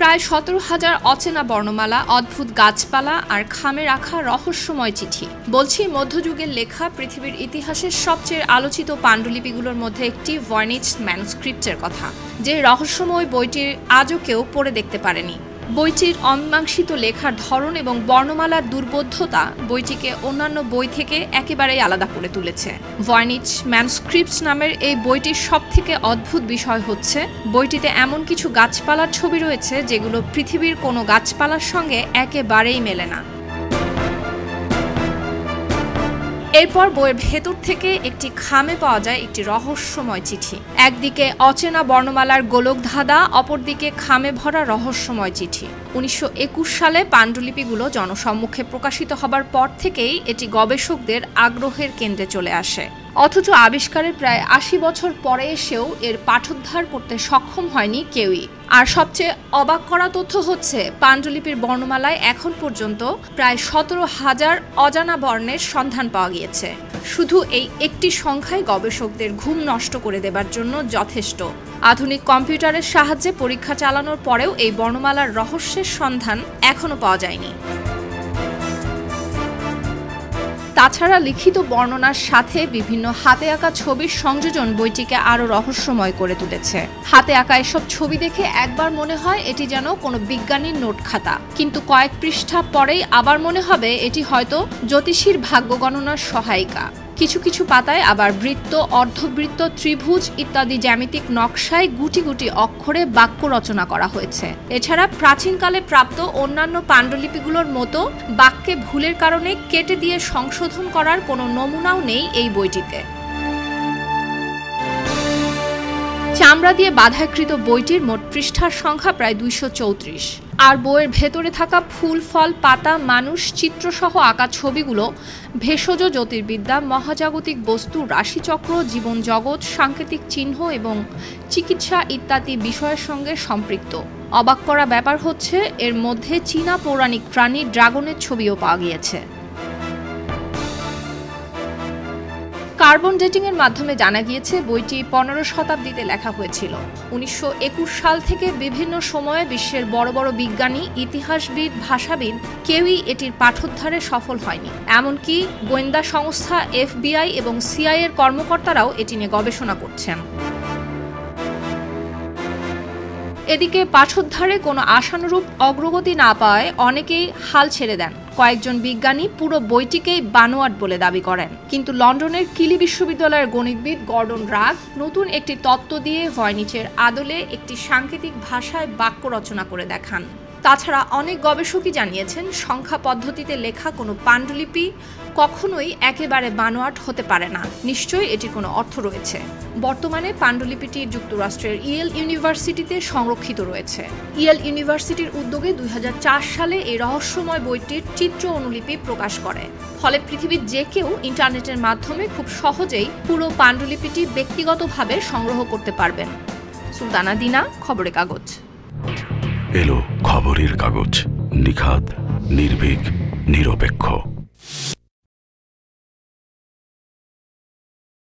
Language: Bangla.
প্রায় 17,000 অচেনা বর্ণমালা, অদ্ভুত গাছপালা আর খামে রাখা রহস্যময় চিঠি। বলছি মধ্যযুগের লেখা পৃথিবীর ইতিহাসের সবচেয়ে আলোচিত পাণ্ডুলিপিগুলোর মধ্যে একটি ভয়েনিচ ম্যানুস্ক্রিপ্টের কথা, যে রহস্যময় বইটির আজও কেউ পড়ে দেখতে পারেনি। বইটির অমীমাংসিত লেখার ধরন এবং বর্ণমালার দুর্বোধ্যতা বইটিকে অন্যান্য বই থেকে একেবারেই আলাদা করে তুলেছে। ভয়েনিচ ম্যানুস্ক্রিপ্টস নামের এই বইটির সবথেকে অদ্ভুত বিষয় হচ্ছে বইটিতে এমন কিছু গাছপালার ছবি রয়েছে যেগুলো পৃথিবীর কোনো গাছপালার সঙ্গে একেবারেই মেলে না। এরপর বইয়ের ভেতর থেকে একটি খামে পাওয়া যায় একটি রহস্যময় চিঠি। একদিকে অচেনা বর্ণমালার গোলকধাঁধা, অপরদিকে খামে ভরা রহস্যময় চিঠি। 1921 সালে পাণ্ডুলিপিগুলো জনসম্মুখে প্রকাশিত হবার পর থেকেই এটি গবেষকদের আগ্রহের কেন্দ্রে চলে আসে। অথচ আবিষ্কারের প্রায় 80 বছর পরে এসেও এর পাঠোদ্ধার করতে সক্ষম হয়নি কেউই। আর সবচেয়ে অবাক করা তথ্য হচ্ছে পাণ্ডুলিপির বর্ণমালায় এখন পর্যন্ত প্রায় 17,000 অজানা বর্ণের সন্ধান পাওয়া গিয়েছে। শুধু এই একটি সংখ্যাই গবেষকদের ঘুম নষ্ট করে দেবার জন্য যথেষ্ট। আধুনিক কম্পিউটারের সাহায্যে পরীক্ষা চালানোর পরেও এই বর্ণমালার রহস্যের সন্ধান এখনো পাওয়া যায়নি। তাছাড়া লিখিত বর্ণনার সাথে বিভিন্ন হাতে আঁকা ছবির সংযোজন বইটিকে আরও রহস্যময় করে তুলেছে। হাতে আঁকা এসব ছবি দেখে একবার মনে হয় এটি যেন কোনো বিজ্ঞানীর নোট খাতা, কিন্তু কয়েক পৃষ্ঠা পরেই আবার মনে হবে এটি হয়তো জ্যোতিষীর ভাগ্য গণনার সহায়িকা। কিছু কিছু পাতায় আবার বৃত্ত, অর্ধবৃত্ত, ত্রিভুজ ইত্যাদি জ্যামিতিক নকশায় গুটি গুটি অক্ষরে বাক্য রচনা করা হয়েছে। এছাড়া প্রাচীনকালে প্রাপ্ত অন্যান্য পাণ্ডুলিপিগুলোর মতো বাক্যে ভুলের কারণে কেটে দিয়ে সংশোধন করার কোনো নমুনাও নেই এই বইটিতে। চামড়া দিয়ে বাধাকৃত বইটির মোট পৃষ্ঠার সংখ্যা প্রায় 234। আর বইয়ের ভেতরে থাকা ফুল, ফল, পাতা, মানুষ, চিত্রসহ আঁকা ছবিগুলো ভেষজ জ্যোতির্বিদ্যা, মহাজাগতিক বস্তু, রাশিচক্র, জীবন জগৎ, সাংকেতিক চিহ্ন এবং চিকিৎসা ইত্যাদি বিষয়ের সঙ্গে সম্পৃক্ত। অবাক করা ব্যাপার হচ্ছে এর মধ্যে চীনা পৌরাণিক প্রাণী ড্রাগনের ছবিও পাওয়া গিয়েছে। কার্বন ডেটিং এর মাধ্যমে জানা গিয়েছে বইটি 15 শতাব্দীতে লেখা হয়েছিল। 1921 সাল থেকে বিভিন্ন সময়ে বিশ্বের বড় বড় বিজ্ঞানী, ইতিহাসবিদ, ভাষাবিদ কেউই এটির পাঠোদ্ধারে সফল হয়নি। এমনকি গোয়েন্দা সংস্থা FBI এবং CIA এর কর্মকর্তারাও এটি নিয়ে গবেষণা করছেন। এদিকে পাঠোদ্ধারে কোনো আশানুরূপ অগ্রগতি না পাওয়ায় অনেকেই হাল ছেড়ে দেন। কয়েকজন বিজ্ঞানী পুরো বইটিকেই বানোয়াট বলে দাবি করেন। কিন্তু লন্ডনের কিলি বিশ্ববিদ্যালয়ের গণিতবিদ গর্ডন রাগ নতুন একটি তত্ত্ব দিয়ে ভয়েনিচের আদলে একটি সাংকেতিক ভাষায় বাক্য রচনা করে দেখান। তাছাড়া অনেক গবেষকই জানিয়েছেন সংখ্যা পদ্ধতিতে লেখা কোনো পাণ্ডুলিপি কখনোই একেবারে বানোয়াট হতে পারে না। নিশ্চয়ই এটির কোনো অর্থ রয়েছে। বর্তমানে পাণ্ডুলিপিটি যুক্তরাষ্ট্রের ইয়েল ইউনিভার্সিটিতে সংরক্ষিত রয়েছে। ইয়েল ইউনিভার্সিটির উদ্যোগে 2004 সালে এই রহস্যময় বইটির চিত্র অনুলিপি প্রকাশ করে। ফলে পৃথিবীর যে কেউ ইন্টারনেটের মাধ্যমে খুব সহজেই পুরো পাণ্ডুলিপিটি ব্যক্তিগতভাবে সংগ্রহ করতে পারবেন। সুলতানা দিনা, খবরের কাগজ। এলো খবরের কাগজ, নিখাত, নির্ভীক, নিরপেক্ষ।